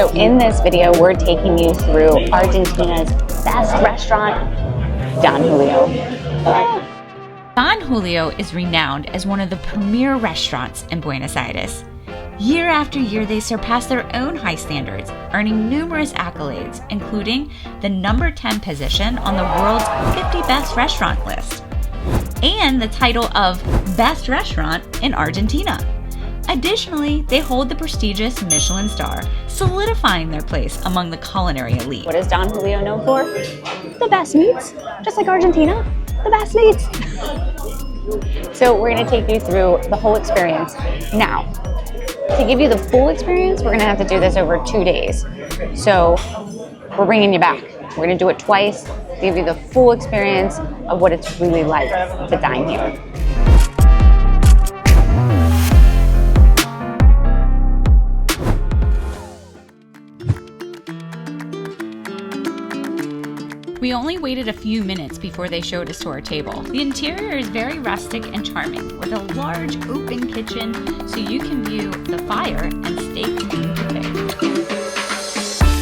So in this video, we're taking you through Argentina's best restaurant, Don Julio. Don Julio is renowned as one of the premier restaurants in Buenos Aires. Year after year, they surpass their own high standards, earning numerous accolades, including the number 10 position on the world's 50 best restaurant list, and the title of Best Restaurant in Argentina. Additionally, they hold the prestigious Michelin Star, solidifying their place among the culinary elite. What is Don Julio known for? The best meats, just like Argentina, the best meats. So we're gonna take you through the whole experience. Now, to give you the full experience, we're gonna have to do this over 2 days. So we're bringing you back. We're gonna do it twice, to give you the full experience of what it's really like to dine here. We only waited a few minutes before they showed us to our table. The interior is very rustic and charming, with a large open kitchen so you can view the fire and steaks being prepared.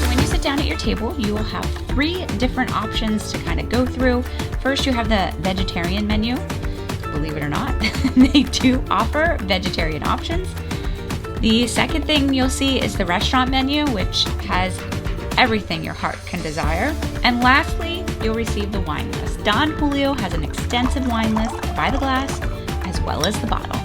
When you sit down at your table, you will have 3 different options to kind of go through. First, you have the vegetarian menu. Believe it or not, they do offer vegetarian options. The second thing you'll see is the restaurant menu, which has everything your heart can desire. And lastly, you'll receive the wine list. Don Julio has an extensive wine list by the glass as well as the bottle.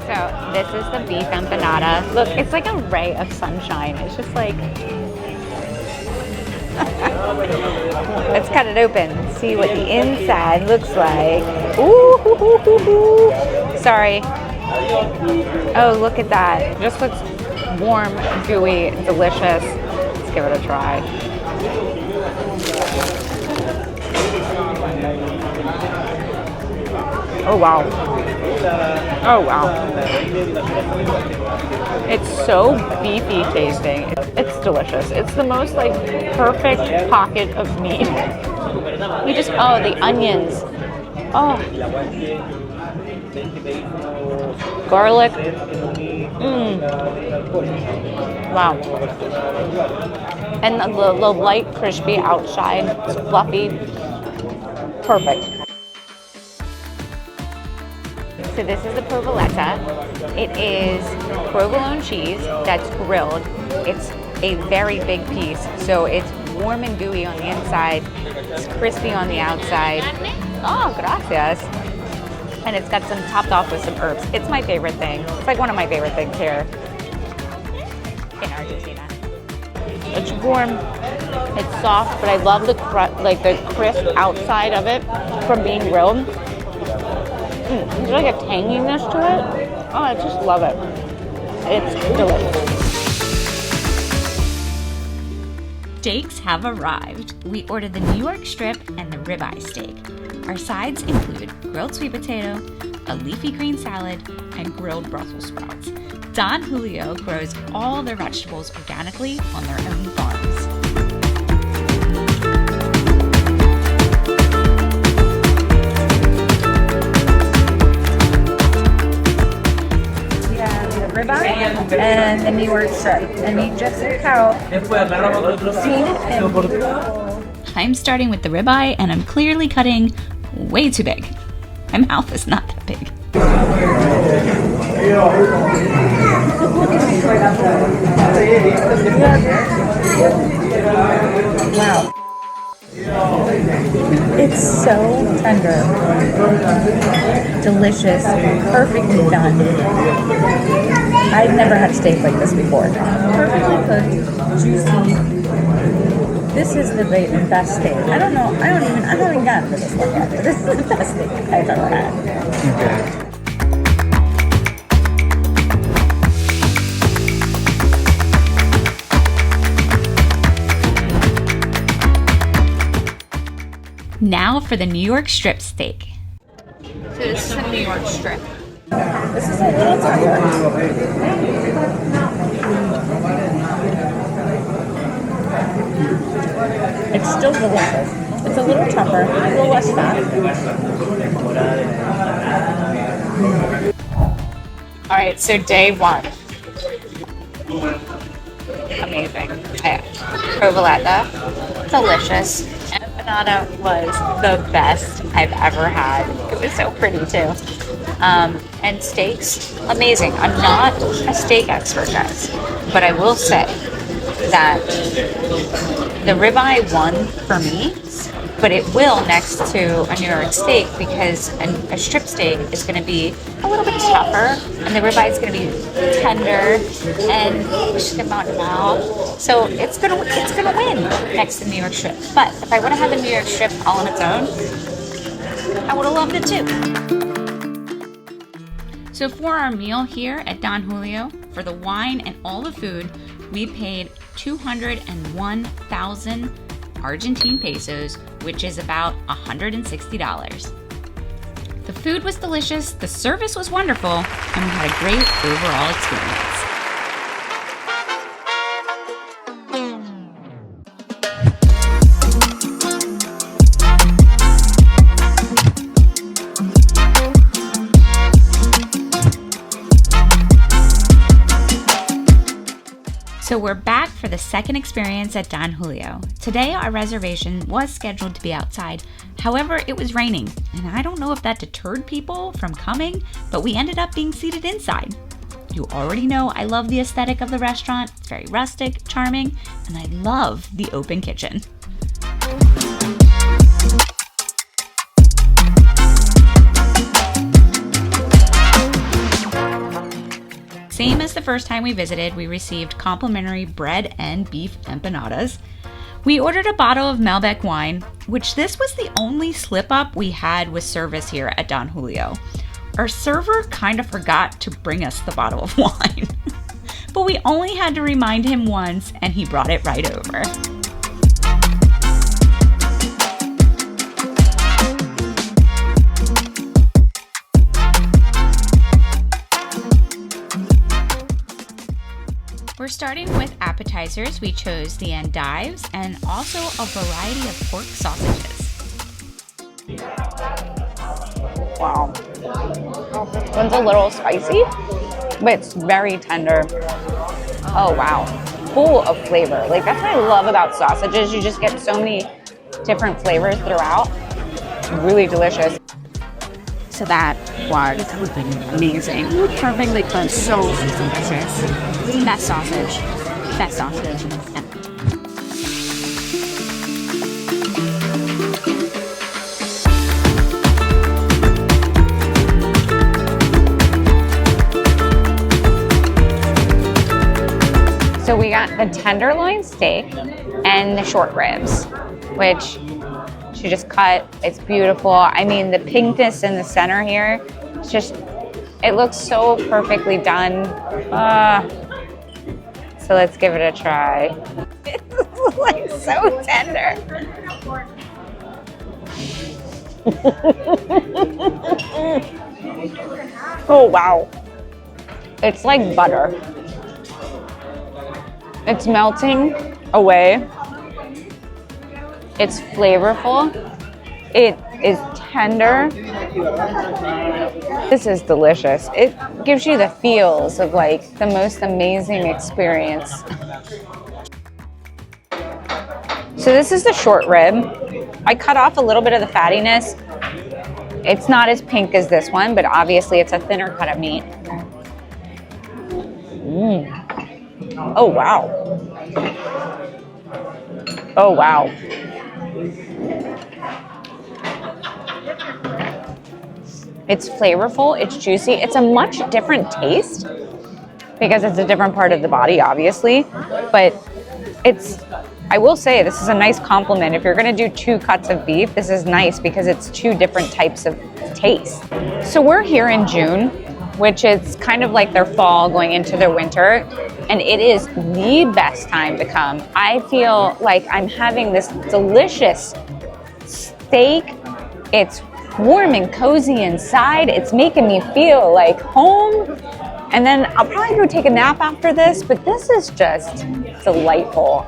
So this is the beef empanada. Look, it's like a ray of sunshine. It's just like, let's cut it open, see what the inside looks like. Ooh, hoo, hoo, hoo, hoo. Sorry. Oh, look at that. Just looks warm, gooey, delicious. Let's give it a try. Oh wow. Oh wow. It's so beefy tasting. It's delicious. It's the most like perfect pocket of meat. You just, oh, the onions. Oh. Garlic. Wow. And the light crispy outside, it's fluffy. Perfect. So this is the provoletta. It is provolone cheese that's grilled. It's a very big piece, so it's warm and gooey on the inside. It's crispy on the outside. Oh, gracias. And it's got some topped off with some herbs. It's my favorite thing. It's like one of my favorite things here in Argentina. It's warm, it's soft, but I love the crisp outside of it from being grilled. There's like a tanginess to it. Oh, I just love it. It's delicious. Steaks have arrived. We ordered the New York strip and the ribeye steak. Our sides include grilled sweet potato, a leafy green salad, and grilled Brussels sprouts. Don Julio grows all their vegetables organically on their own farms. We have the ribeye and the New York strip, and you just look how clean and beautiful. I'm starting with the ribeye, and I'm clearly cutting way too big. My mouth is not that big. Wow. It's so tender, delicious, perfectly done. I've never had steak like this before. Perfectly cooked, juicy. This is the best steak. I don't know. I haven't gotten to this one yet, but this is the best steak I've ever had. Okay. Now for the New York strip steak. So this is a New York strip. This is a little tender. It's still delicious. It's a little tougher, a little less fat. All right, so day one. Amazing. Provoletta, delicious. Empanada was the best I've ever had. It was so pretty too. And steaks, amazing. I'm not a steak expert, guys, but I will say that the ribeye won for me, but it will next to a New York steak because a strip steak is going to be a little bit tougher, and the ribeye is going to be tender and skim out your mouth. So it's gonna win next to New York strip. But if I would have had the New York strip all on its own, I would have loved it too. So for our meal here at Don Julio, for the wine and all the food, we paid 201,000 Argentine pesos, which is about $160. The food was delicious, the service was wonderful, and we had a great overall experience. So we're back for the second experience at Don Julio. Today our reservation was scheduled to be outside. However, it was raining, and I don't know if that deterred people from coming, but we ended up being seated inside. You already know I love the aesthetic of the restaurant. It's very rustic, charming, and I love the open kitchen. Same as the first time we visited, we received complimentary bread and beef empanadas. We ordered a bottle of Malbec wine, which this was the only slip-up we had with service here at Don Julio. Our server kind of forgot to bring us the bottle of wine, but we only had to remind him once and he brought it right over. We're starting with appetizers. We chose the endives and also a variety of pork sausages. Wow. This one's a little spicy, but it's very tender. Oh, wow. Full of flavor. Like, that's what I love about sausages. You just get so many different flavors throughout. Really delicious. So that was amazing. Perfectly cooked. So delicious. Best sausage. Best sausage. So we got the tenderloin steak and the short ribs, which she just cut. It's beautiful. I mean, the pinkness in the center here, it's just, it looks so perfectly done. So let's give it a try. It's like so tender. Oh, wow. It's like butter. It's melting away. It's flavorful. It is tender. This is delicious. It gives you the feels of like the most amazing experience. So this is the short rib. I cut off a little bit of the fattiness. It's not as pink as this one, but obviously it's a thinner cut of meat. Oh, wow. Oh, wow. It's flavorful, it's juicy. It's a much different taste because it's a different part of the body, obviously. But I will say, this is a nice compliment. If you're gonna do 2 cuts of beef, this is nice because it's 2 different types of taste. So we're here in June, which is kind of like their fall going into their winter. And it is the best time to come. I feel like I'm having this delicious steak. It's warm and cozy inside. It's making me feel like home. And then I'll probably go take a nap after this, but this is just delightful.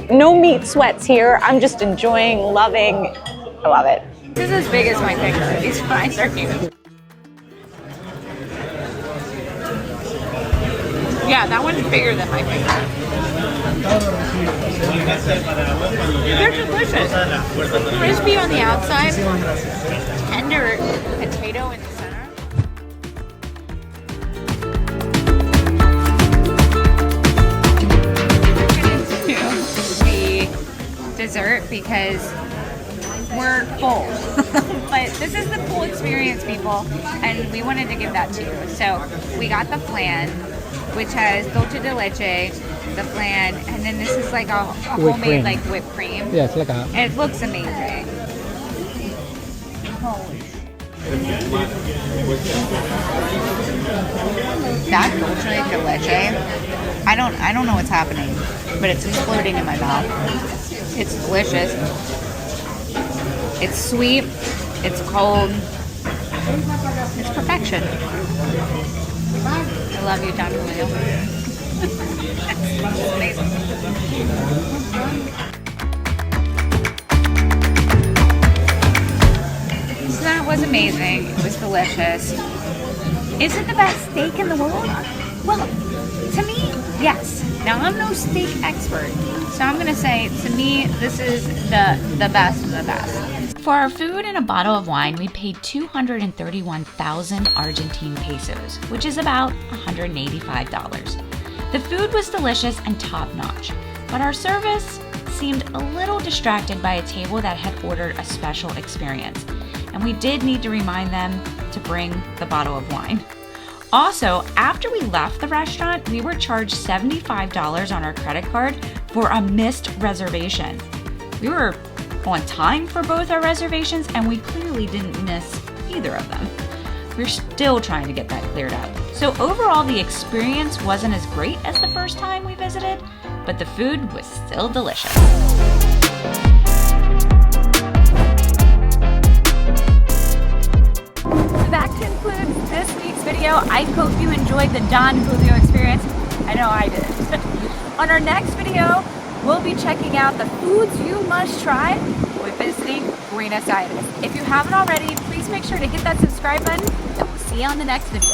No meat sweats here. I'm just enjoying, loving. I love it. This is as big as my finger. These fries are huge. Yeah, that one's bigger than my finger. They're delicious. Crispy on the outside, tender potato in the center. We're gonna do the dessert because we're full. But this is the full experience, people, and we wanted to give that to you. So we got the flan, which has dulce de leche, the flan, and then this is like a homemade like whipped cream. Yeah, it's like a... And it looks amazing. Holy. That dulce de leche, I don't know what's happening, but it's exploding in my mouth. It's delicious. It's sweet. It's cold. It's perfection. I love you, Don Julio. It's amazing. So that was amazing. It was delicious. Is it the best steak in the world? Well, to me, yes. Now, I'm no steak expert, so I'm going to say, to me, this is the best of the best. For our food and a bottle of wine, we paid 231,000 Argentine pesos, which is about $185. The food was delicious and top-notch, but our service seemed a little distracted by a table that had ordered a special experience, and we did need to remind them to bring the bottle of wine. Also, after we left the restaurant, we were charged $75 on our credit card for a missed reservation. We were on time for both our reservations, and we clearly didn't miss either of them. We're still trying to get that cleared up. So overall, the experience wasn't as great as the first time we visited, but the food was still delicious. So that concludes this week's video. I hope you enjoyed the Don Julio experience. I know I did. On our next video, we'll be checking out the foods you must try when visiting Buenos Aires. If you haven't already, please make sure to hit that subscribe button, and we'll see you on the next video.